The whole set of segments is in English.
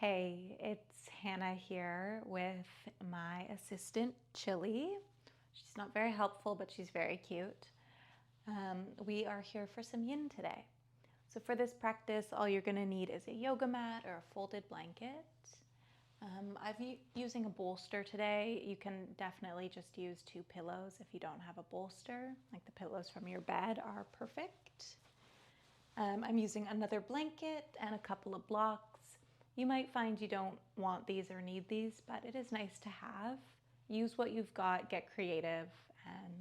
Hey, it's Hannah here with my assistant, Chili. She's not very helpful, but she's very cute. We are here for some yin today. So for this practice, all you're gonna need is a yoga mat or a folded blanket. I'm using a bolster today. You can definitely just use 2 pillows if you don't have a bolster. Like the pillows from your bed are perfect. I'm using another blanket and a couple of blocks. You might find you don't want these or need these, but it is nice to have. Use what you've got, get creative, and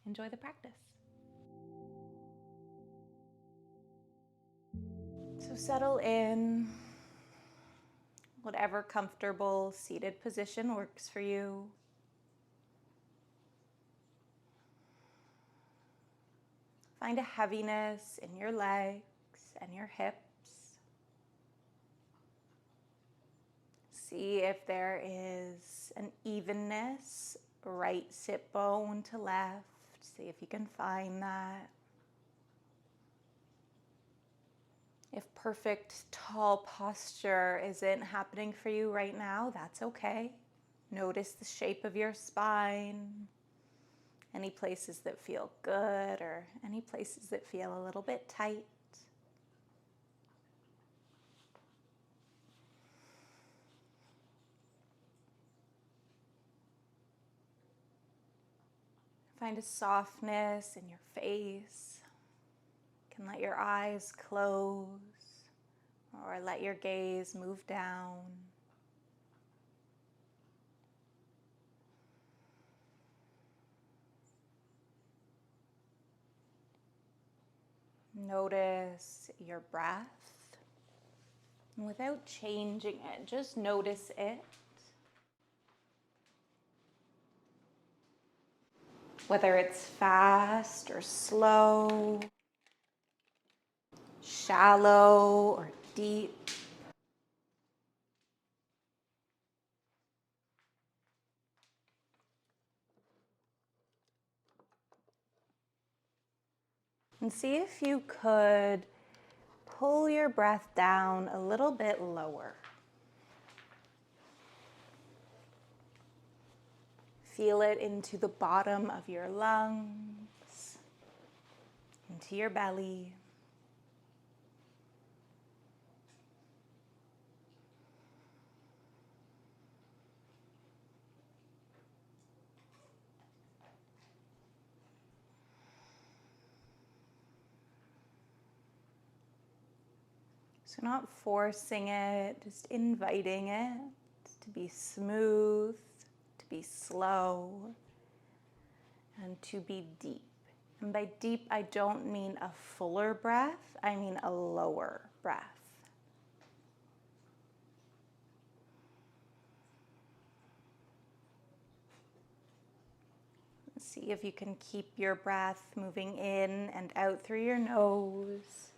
enjoy the practice. So settle in. Whatever comfortable seated position works for you. Find a heaviness in your legs and your hips. See if there is an evenness, right sit bone to left. See if you can find that. If perfect tall posture isn't happening for you right now, that's okay. Notice the shape of your spine, any places that feel good or any places that feel a little bit tight. Find a softness in your face. You can let your eyes close or let your gaze move down. Notice your breath. And without changing it, just notice it. Whether it's fast or slow, shallow or deep. And see if you could pull your breath down a little bit lower. Feel it into the bottom of your lungs, into your belly. So not forcing it, just inviting it to be smooth, to be slow, and to be deep. And by deep, I don't mean a fuller breath, I mean a lower breath. See if you can keep your breath moving in and out through your nose.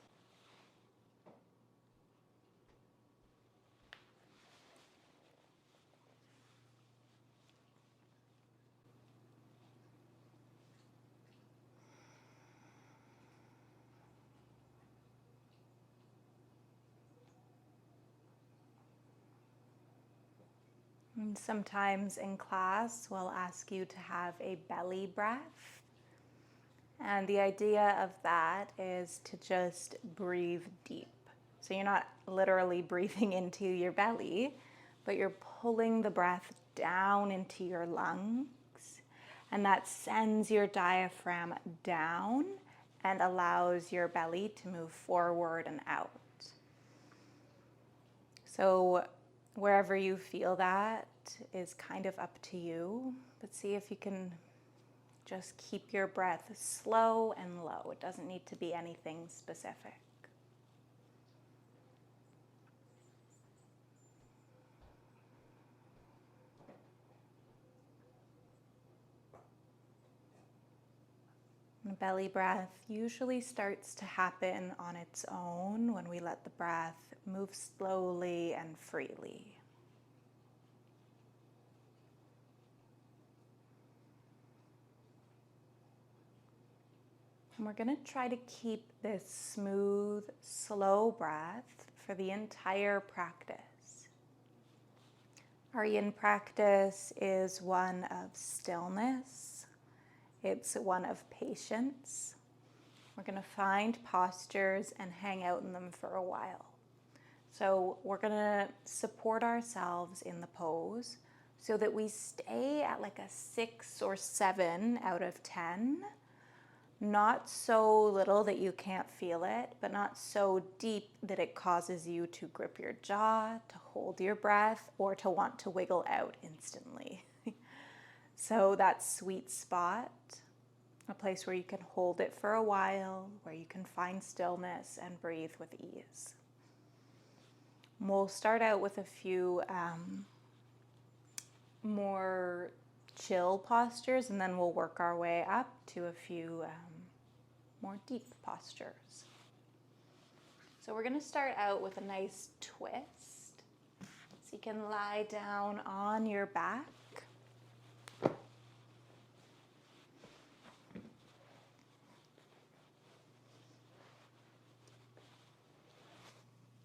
And sometimes in class, we'll ask you to have a belly breath. And the idea of that is to just breathe deep. So you're not literally breathing into your belly, but you're pulling the breath down into your lungs. And that sends your diaphragm down and allows your belly to move forward and out. So wherever you feel that is kind of up to you, but see if you can just keep your breath slow and low. It doesn't need to be anything specific. The belly breath usually starts to happen on its own when we let the breath move slowly and freely. And we're going to try to keep this smooth, slow breath for the entire practice. Our yin practice is one of stillness. It's one of patience. We're going to find postures and hang out in them for a while. So we're going to support ourselves in the pose so that we stay at like a 6 or 7 out of 10. Not so little that you can't feel it, but not so deep that it causes you to grip your jaw, to hold your breath, or to want to wiggle out instantly. So that sweet spot, a place where you can hold it for a while, where you can find stillness and breathe with ease. We'll start out with a few more chill postures, and then we'll work our way up to a few more deep postures. So we're going to start out with a nice twist. So you can lie down on your back.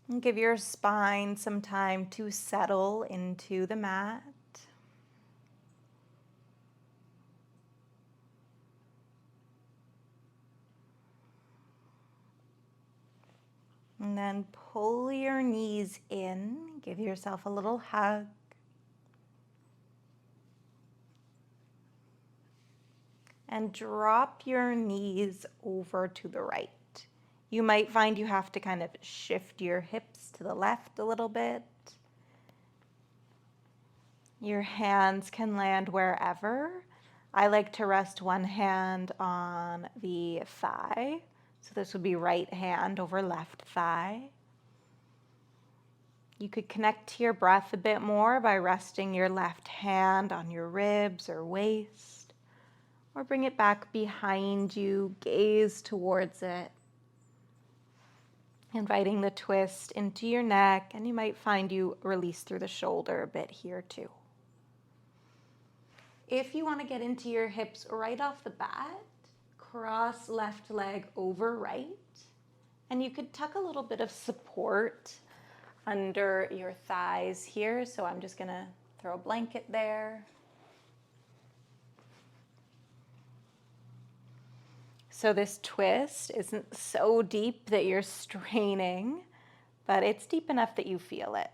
And give your spine some time to settle into the mat. And then pull your knees in, give yourself a little hug. And drop your knees over to the right. You might find you have to kind of shift your hips to the left a little bit. Your hands can land wherever. I like to rest one hand on the thigh. So this would be right hand over left thigh. You could connect to your breath a bit more by resting your left hand on your ribs or waist, or bring it back behind you, gaze towards it, inviting the twist into your neck, and you might find you release through the shoulder a bit here too. If you want to get into your hips right off the bat, cross left leg over right, and you could tuck a little bit of support under your thighs here. So I'm just going to throw a blanket there. So this twist isn't so deep that you're straining, but it's deep enough that you feel it.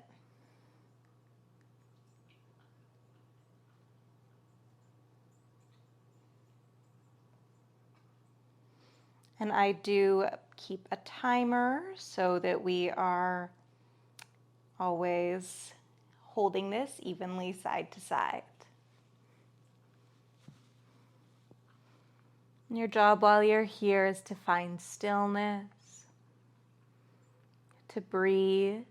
And I do keep a timer so that we are always holding this evenly side to side. And your job while you're here is to find stillness, to breathe,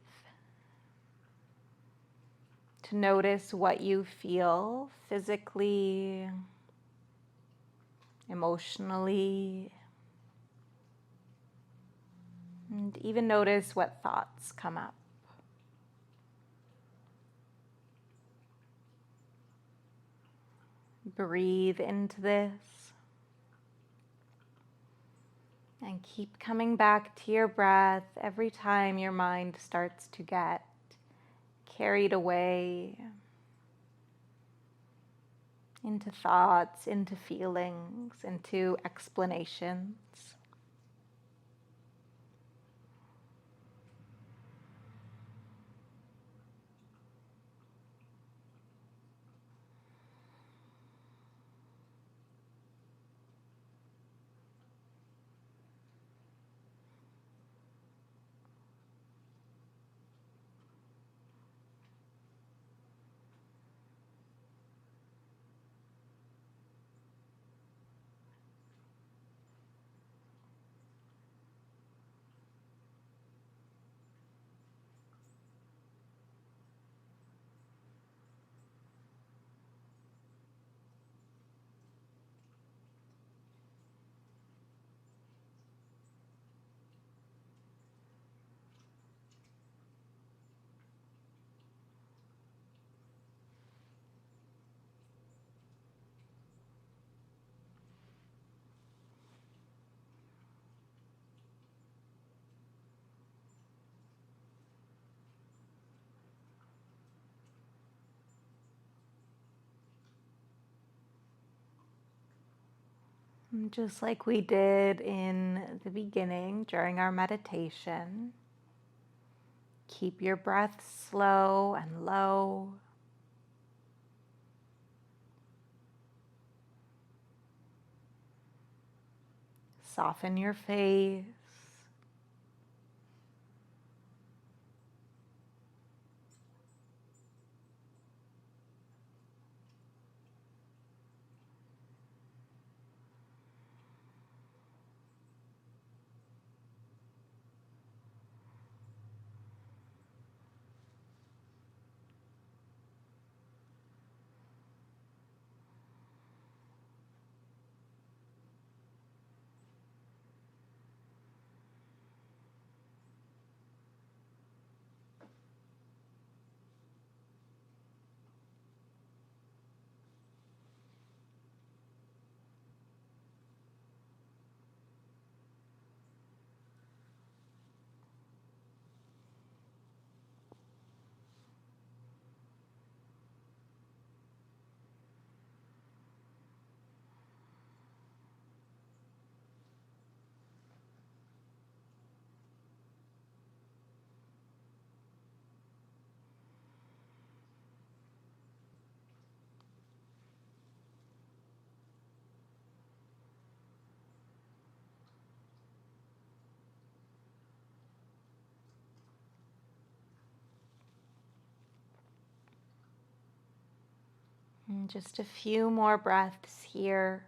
to notice what you feel physically, emotionally, and even notice what thoughts come up. Breathe into this and keep coming back to your breath every time your mind starts to get carried away into thoughts, into feelings, into explanations. Just like we did in the beginning during our meditation, keep your breath slow and low. Soften your face. And just a few more breaths here.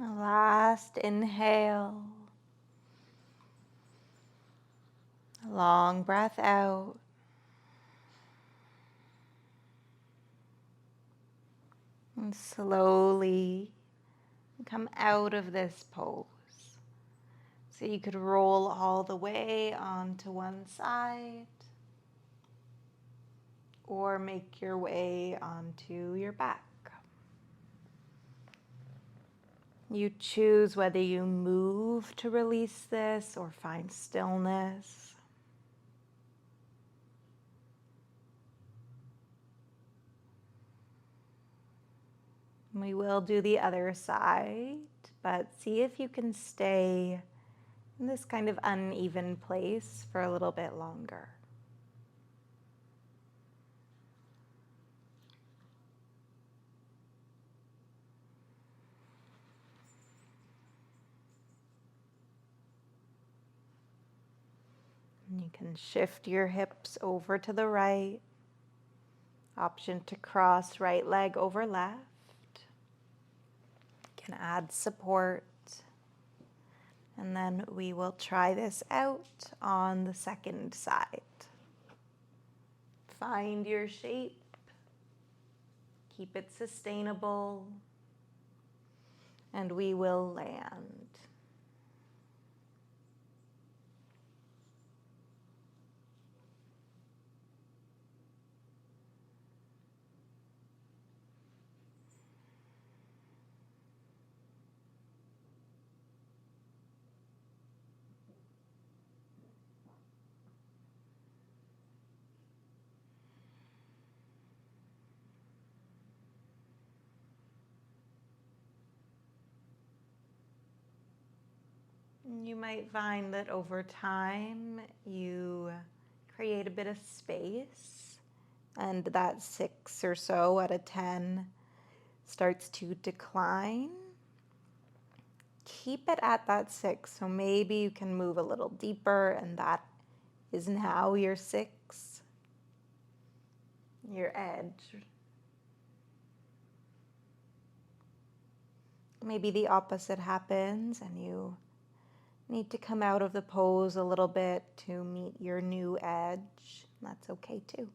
The last inhale. A long breath out. And slowly come out of this pose. So you could roll all the way onto one side or make your way onto your back. You choose whether you move to release this or find stillness. We will do the other side, but see if you can stay in this kind of uneven place for a little bit longer. And you can shift your hips over to the right. Option to cross right leg over left. You can add support. And then we will try this out on the second side. Find your shape. Keep it sustainable. And we will land. You might find that over time you create a bit of space, and that 6 or so out of 10 starts to decline. Keep it at that 6, so maybe you can move a little deeper, and that is now your 6, your edge. maybe the opposite happens and you need to come out of the pose a little bit to meet your new edge. That's okay too.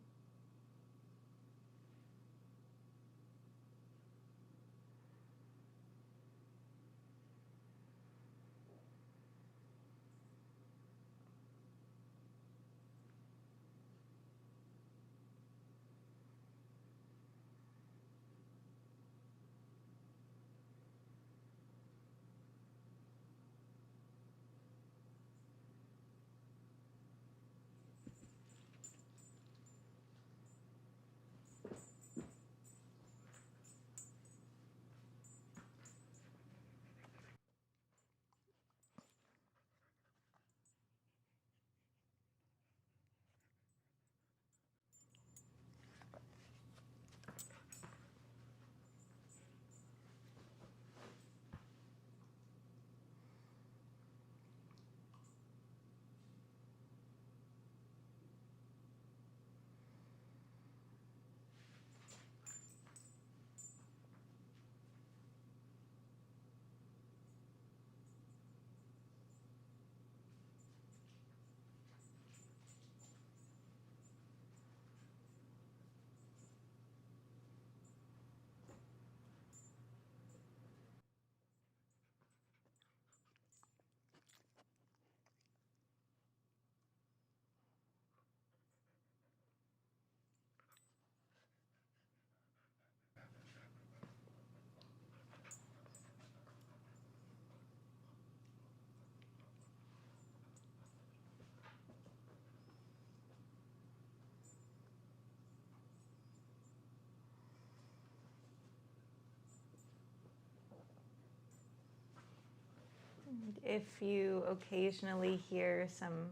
If you occasionally hear some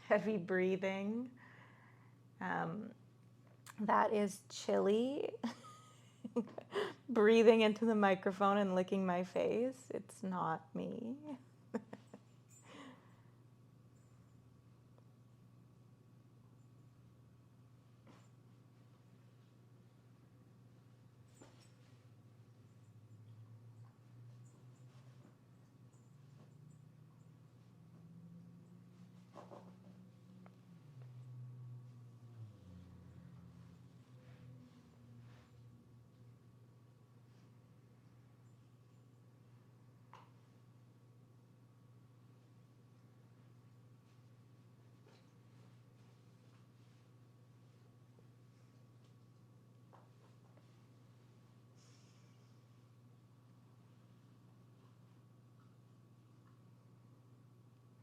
heavy breathing, that is Chili breathing into the microphone and licking my face. It's not me.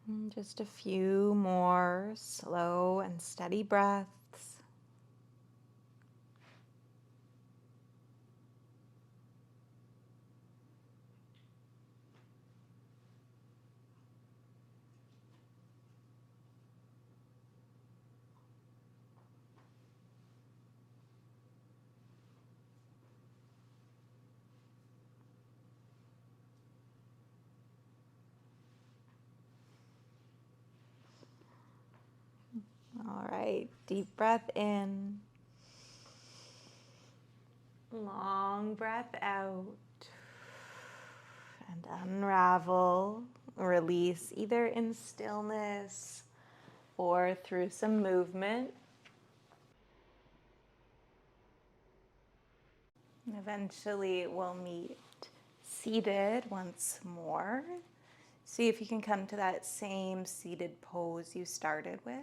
And just a few more slow and steady breaths. All right, deep breath in. Long breath out. And unravel, release either in stillness or through some movement. And eventually we'll meet seated once more. See if you can come to that same seated pose you started with.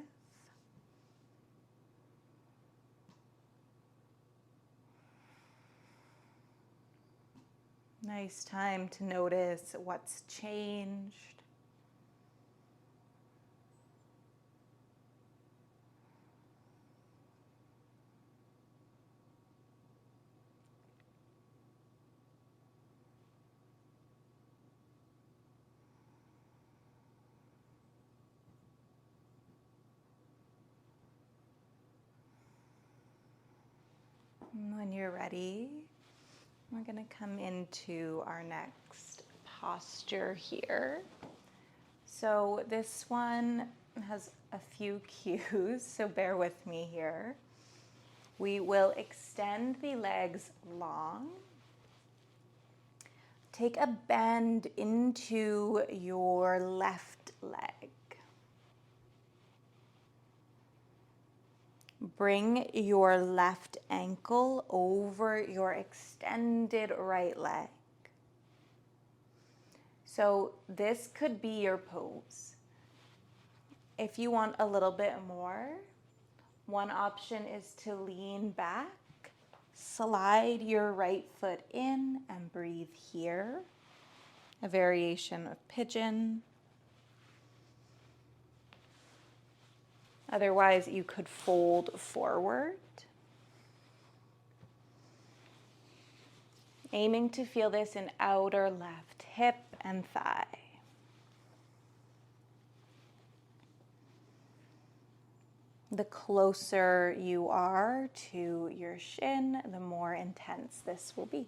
Nice time to notice what's changed. And when you're ready, we're going to come into our next posture here. So this one has a few cues, so bear with me here. We will extend the legs long, take a bend into your left leg. Bring your left ankle over your extended right leg. So this could be your pose. If you want a little bit more, one option is to lean back, slide your right foot in and breathe here. A variation of pigeon. Otherwise, you could fold forward. Aiming to feel this in outer left hip and thigh. The closer you are to your shin, the more intense this will be.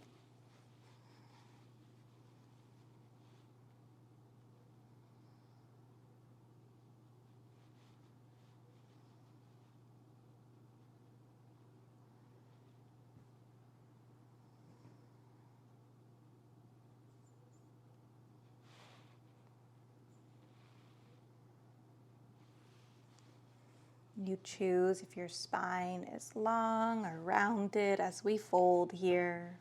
You choose if your spine is long or rounded as we fold here.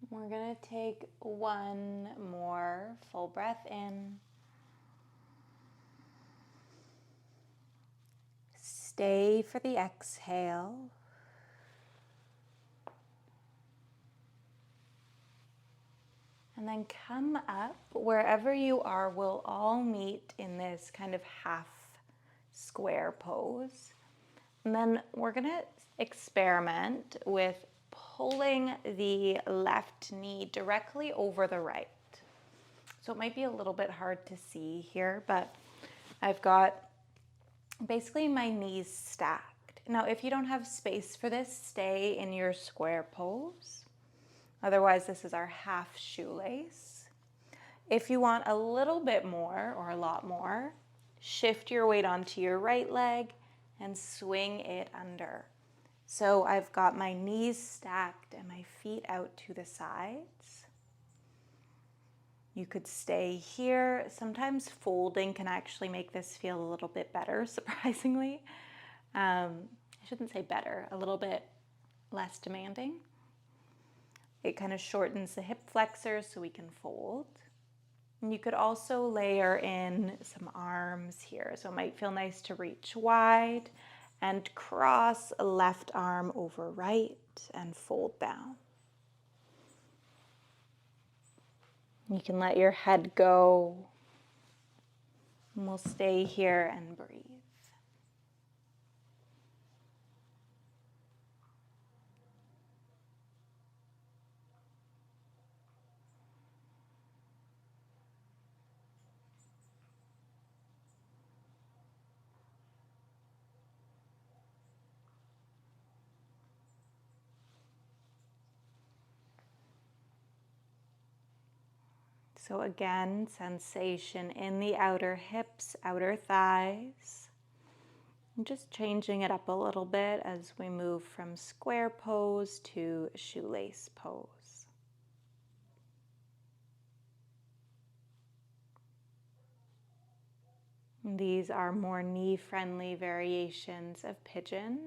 We're going to take one more full breath in. Stay for the exhale. And then come up. Wherever you are, we'll all meet in this kind of half square pose. And then we're going to experiment with pulling the left knee directly over the right. So it might be a little bit hard to see here, but I've got basically my knees stacked. Now, if you don't have space for this, stay in your square pose. Otherwise, this is our half shoelace. If you want a little bit more or a lot more, shift your weight onto your right leg and swing it under. So I've got my knees stacked and my feet out to the sides. You could stay here. Sometimes folding can actually make this feel a little bit better, surprisingly. I shouldn't say better, a little bit less demanding. It kind of shortens the hip flexors so we can fold. And you could also layer in some arms here. So it might feel nice to reach wide and cross left arm over right. and fold down. You can let your head go, and we'll stay here and breathe. So again, sensation in the outer hips, outer thighs. And just changing it up a little bit as we move from square pose to shoelace pose. These are more knee-friendly variations of pigeon.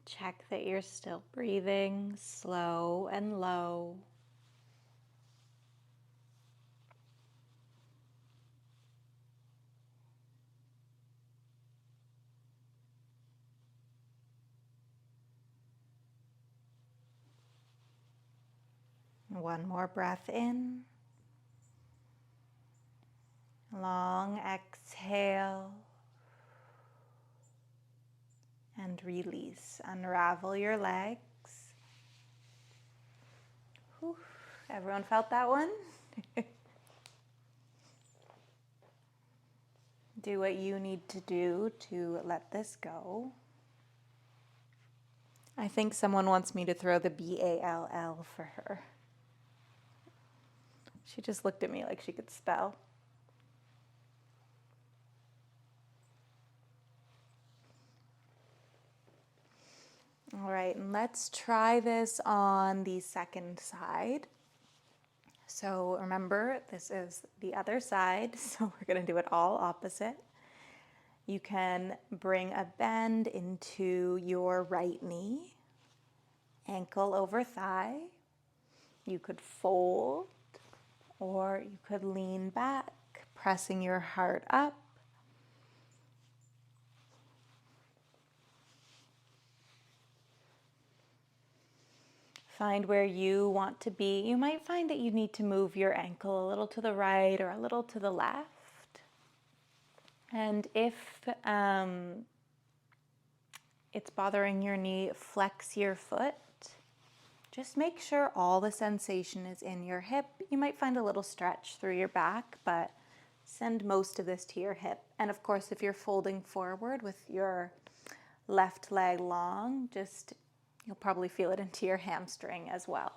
Check that you're still breathing slow and low. One more breath in. Long exhale. And release. Unravel your legs. Whew. Everyone felt that one? Do what you need to do to let this go. I think someone wants me to throw the BALL for her. She just looked at me like she could spell. All right, and let's try this on the second side. So remember, this is the other side, so we're going to do it all opposite. You can bring a bend into your right knee, ankle over thigh. You could fold, or you could lean back, pressing your heart up. Find where you want to be. You might find that you need to move your ankle a little to the right or a little to the left. And if it's bothering your knee, flex your foot. Just make sure all the sensation is in your hip. You might find a little stretch through your back, but send most of this to your hip. And of course, if you're folding forward with your left leg long, you'll probably feel it into your hamstring as well.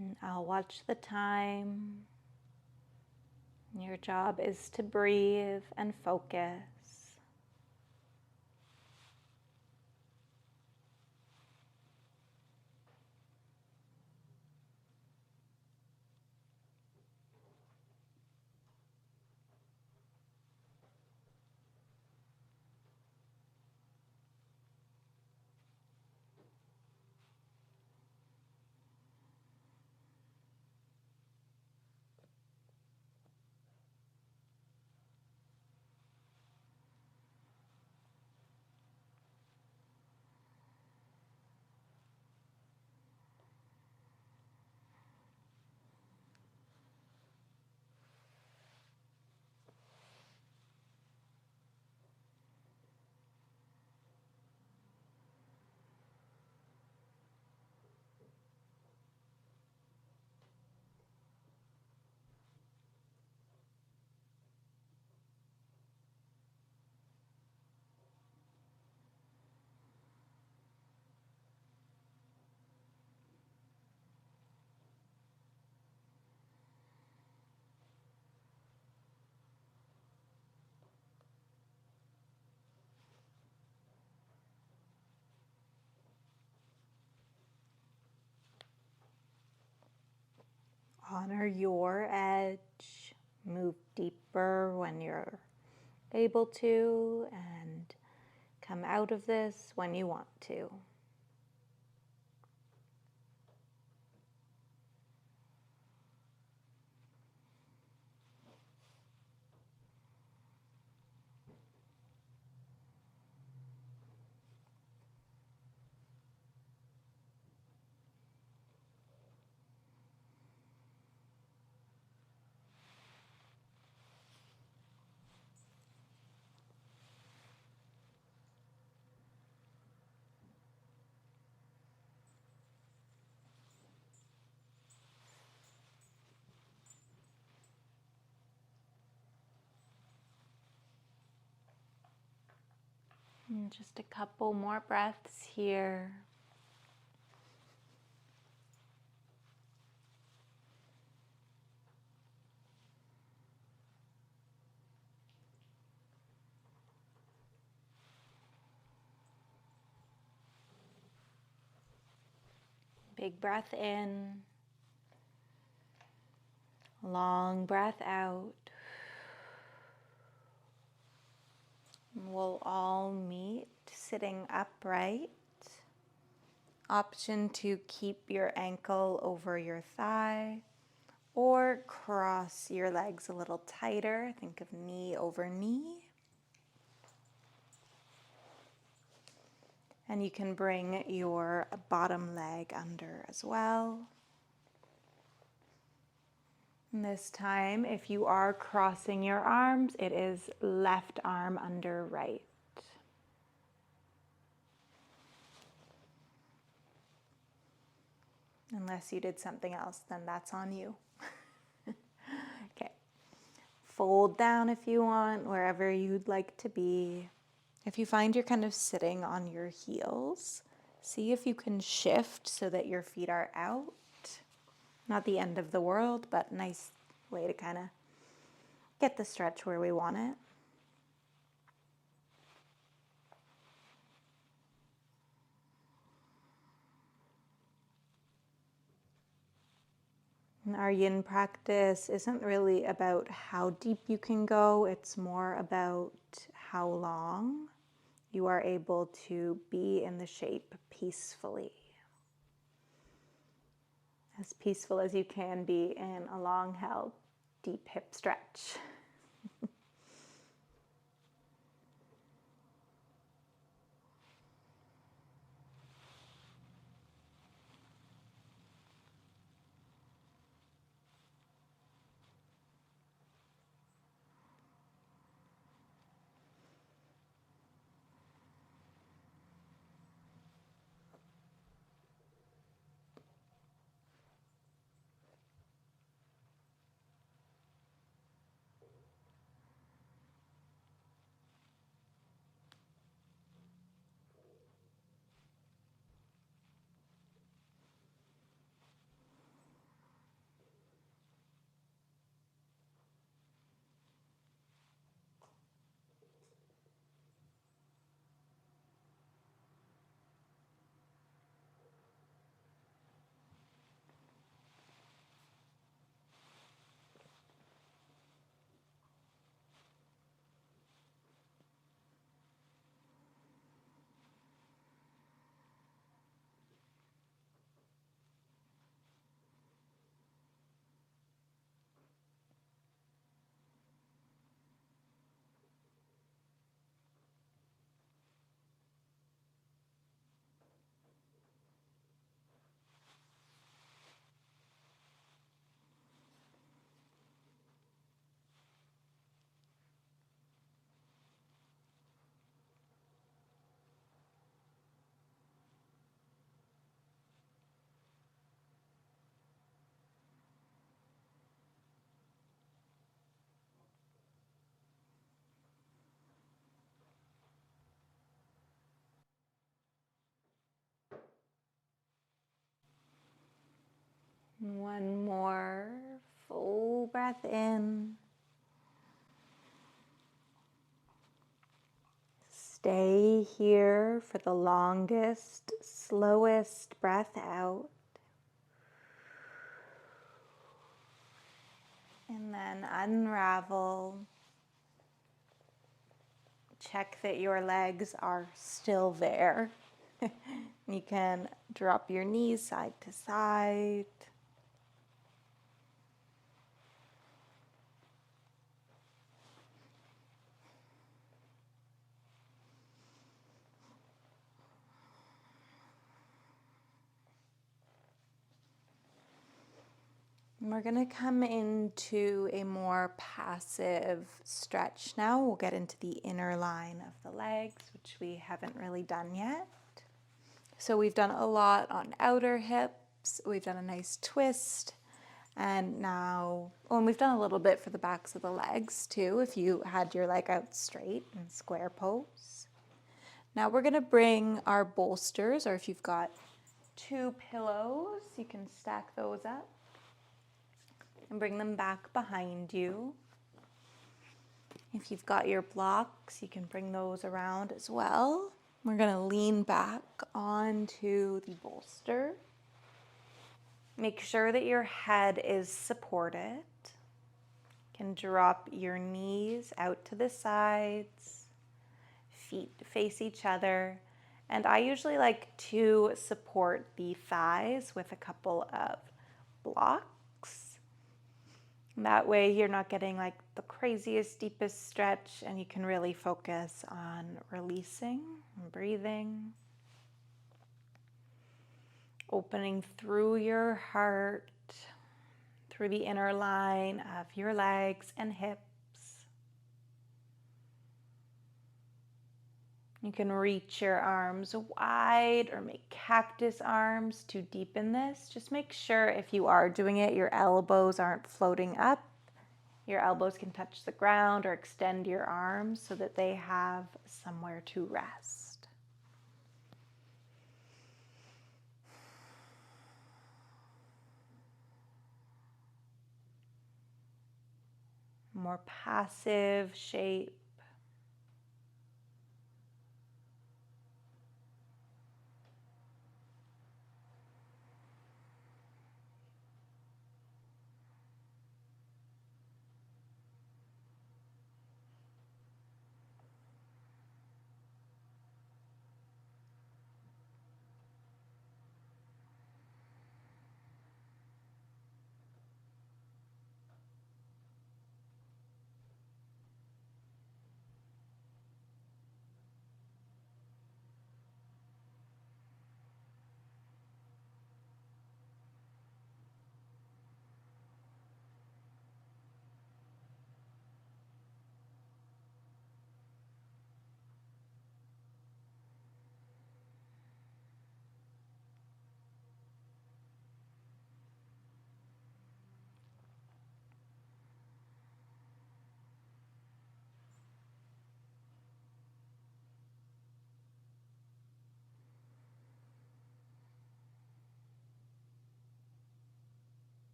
And I'll watch the time. Your job is to breathe and focus. Honor your edge. Move deeper when you're able to, and come out of this when you want to. And just a couple more breaths here. Big breath in. Long breath out. We'll all meet sitting upright. Option to keep your ankle over your thigh or cross your legs a little tighter. Think of knee over knee. And you can bring your bottom leg under as well. And this time, if you are crossing your arms, it is left arm under right. Unless you did something else, then that's on you. Okay. Fold down if you want, wherever you'd like to be. If you find you're kind of sitting on your heels, see if you can shift so that your feet are out. Not the end of the world, but nice way to kind of get the stretch where we want it. And our yin practice isn't really about how deep you can go, it's more about how long you are able to be in the shape peacefully. As peaceful as you can be in a long held, deep hip stretch. One more full breath in. Stay here for the longest, slowest breath out. And then unravel. Check that your legs are still there. You can drop your knees side to side. And we're going to come into a more passive stretch now. We'll get into the inner line of the legs, which we haven't really done yet. So we've done a lot on outer hips. We've done a nice twist. And now, and we've done a little bit for the backs of the legs too, if you had your leg out straight in square pose. Now we're going to bring our bolsters, or if you've got 2 pillows, you can stack those up and bring them back behind you. If you've got your blocks, you can bring those around as well. We're going to lean back onto the bolster. Make sure that your head is supported. You can drop your knees out to the sides, feet face each other. And I usually like to support the thighs with a couple of blocks. That way you're not getting like the craziest, deepest stretch, and you can really focus on releasing and breathing. Opening through your heart, through the inner line of your legs and hips. You can reach your arms wide or make cactus arms to deepen this. Just make sure if you are doing it, your elbows aren't floating up. Your elbows can touch the ground, or extend your arms so that they have somewhere to rest. More passive shape.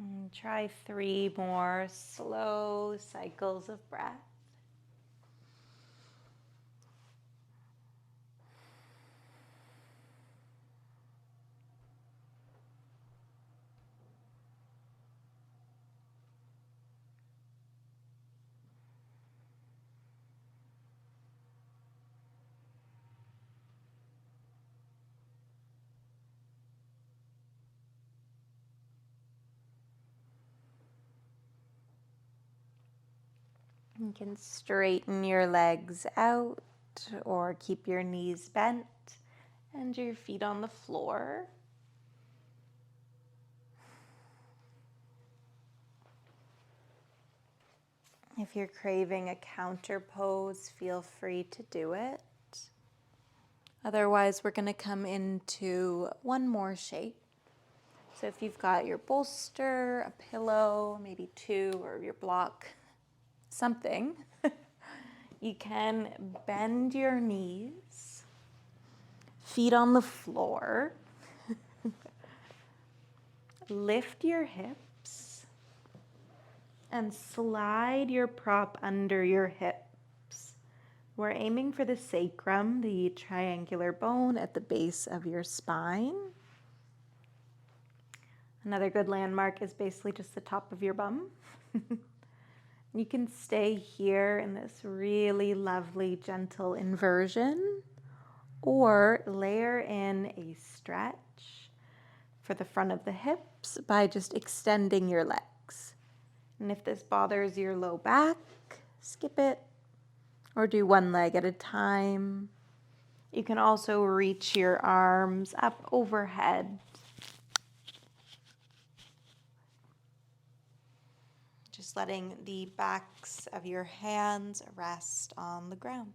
And try 3 more slow cycles of breath. You can straighten your legs out or keep your knees bent and your feet on the floor. If you're craving a counter pose, feel free to do it. Otherwise, we're going to come into one more shape. So if you've got your bolster, a pillow, maybe two, or your block, something, you can bend your knees, feet on the floor, lift your hips, and slide your prop under your hips. We're aiming for the sacrum, the triangular bone at the base of your spine. Another good landmark is basically just the top of your bum. You can stay here in this really lovely, gentle inversion, or layer in a stretch for the front of the hips by just extending your legs. And if this bothers your low back, skip it, or do one leg at a time. You can also reach your arms up overhead. Just letting the backs of your hands rest on the ground.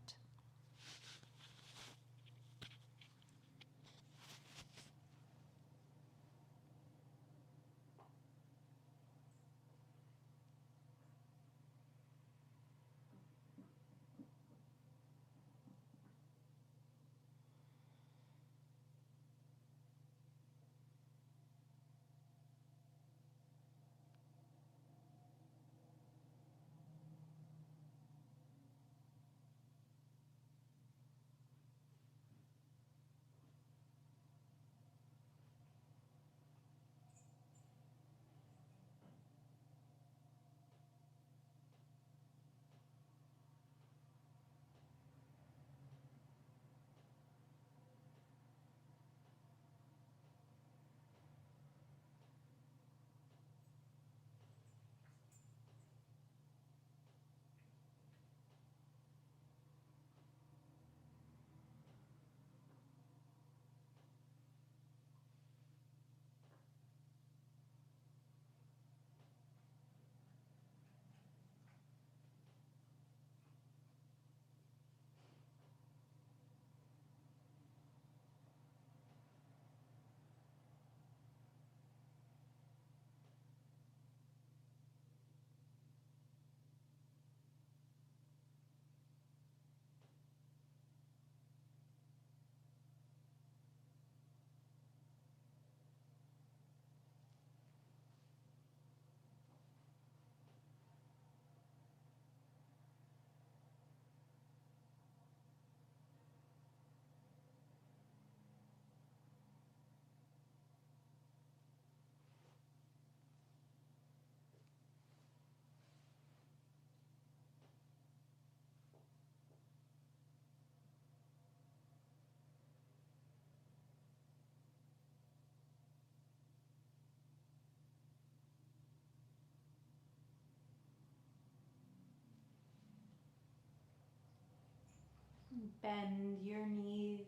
Bend your knees.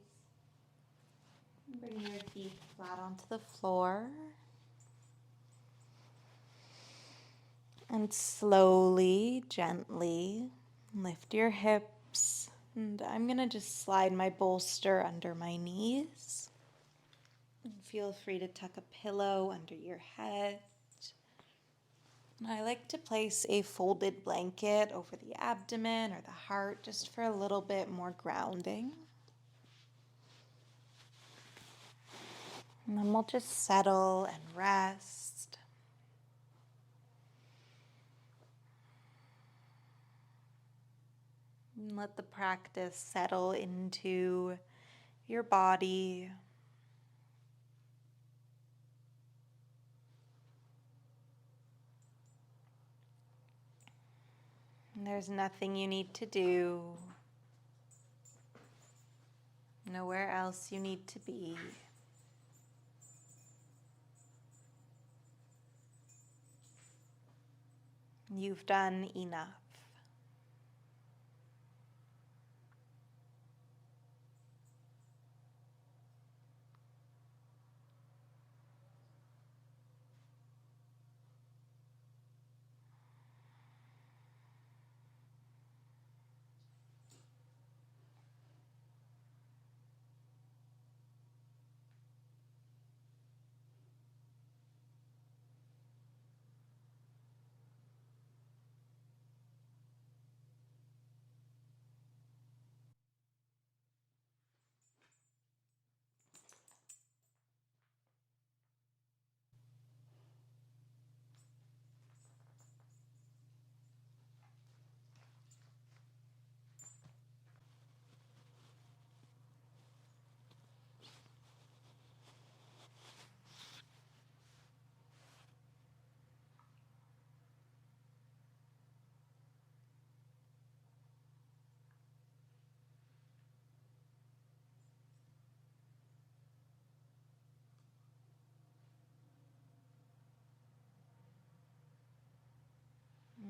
Bring your feet flat onto the floor. And slowly, gently lift your hips. And I'm going to just slide my bolster under my knees. And feel free to tuck a pillow under your head. And I like to place a folded blanket over the abdomen or the heart just for a little bit more grounding. And then we'll just settle and rest. And let the practice settle into your body. And there's nothing you need to do. Nowhere else you need to be. You've done enough.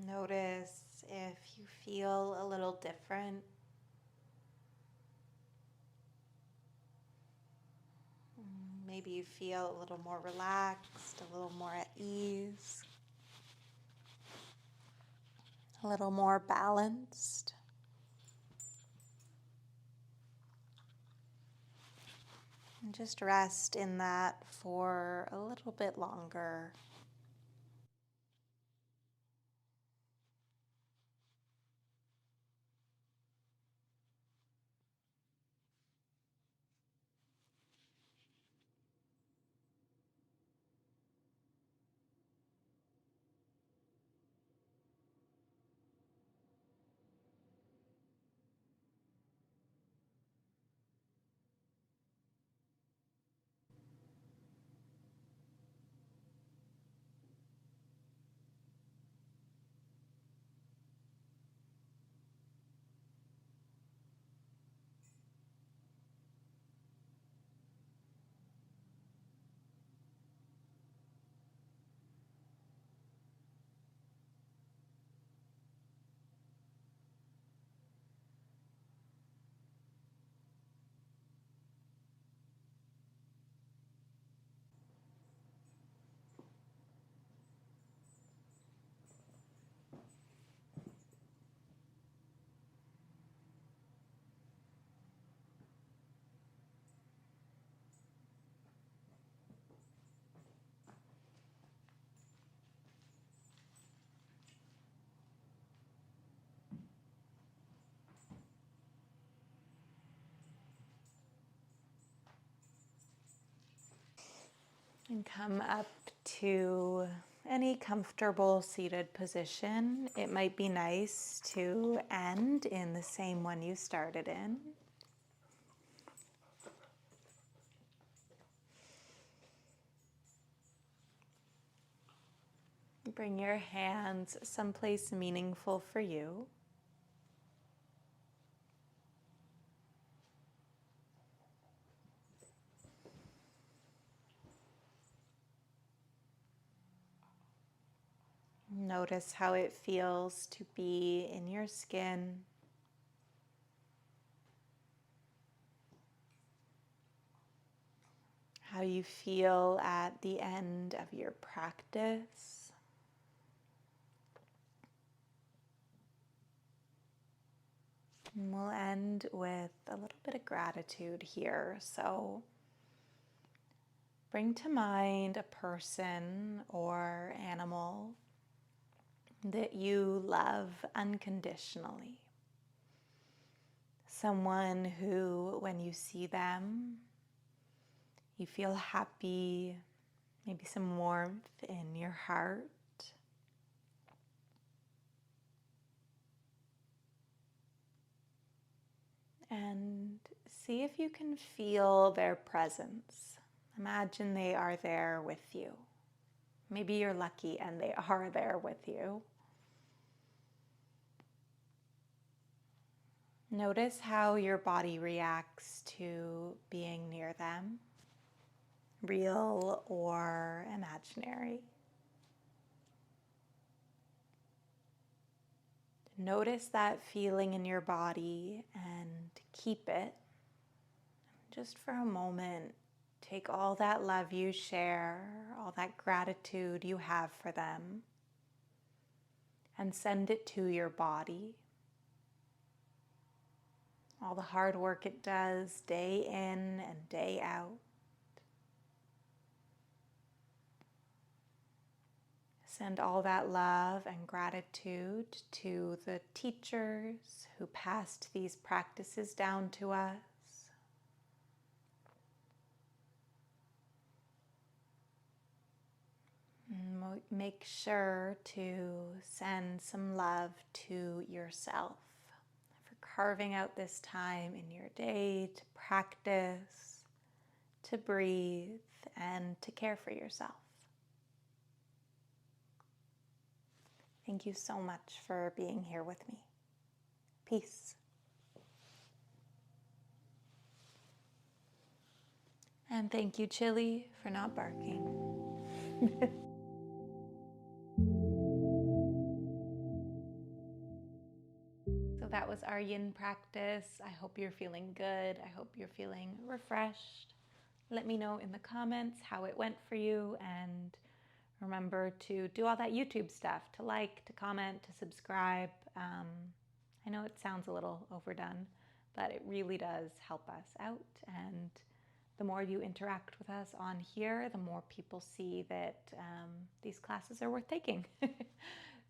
Notice if you feel a little different. Maybe you feel a little more relaxed, a little more at ease, a little more balanced. And just rest in that for a little bit longer. And come up to any comfortable seated position. It might be nice to end in the same one you started in. Bring your hands someplace meaningful for you. Notice how it feels to be in your skin. How you feel at the end of your practice. And we'll end with a little bit of gratitude here. So bring to mind a person or animal that you love unconditionally. Someone who, when you see them, you feel happy, maybe some warmth in your heart. And see if you can feel their presence. Imagine they are there with you. Maybe you're lucky and they are there with you. Notice how your body reacts to being near them, real or imaginary. Notice that feeling in your body and keep it. Just for a moment, take all that love you share, all that gratitude you have for them, and send it to your body. All the hard work it does day in and day out. Send all that love and gratitude to the teachers who passed these practices down to us. And make sure to send some love to yourself for carving out this time in your day to practice, to breathe, and to care for yourself. Thank you so much for being here with me. Peace. And thank you, Chili, for not barking. was our yin practice. I hope you're feeling good. I hope you're feeling refreshed. Let me know in the comments how it went for you, and remember to do all that YouTube stuff, to like, to comment, to subscribe. I know it sounds a little overdone, but it really does help us out. And the more you interact with us on here, the more people see that these classes are worth taking.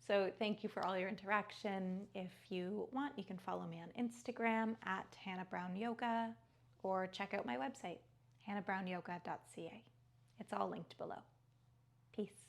So thank you for all your interaction. If you want, you can follow me on Instagram at Hannah Brown Yoga, or check out my website, hannahbrownyoga.ca. It's all linked below. Peace.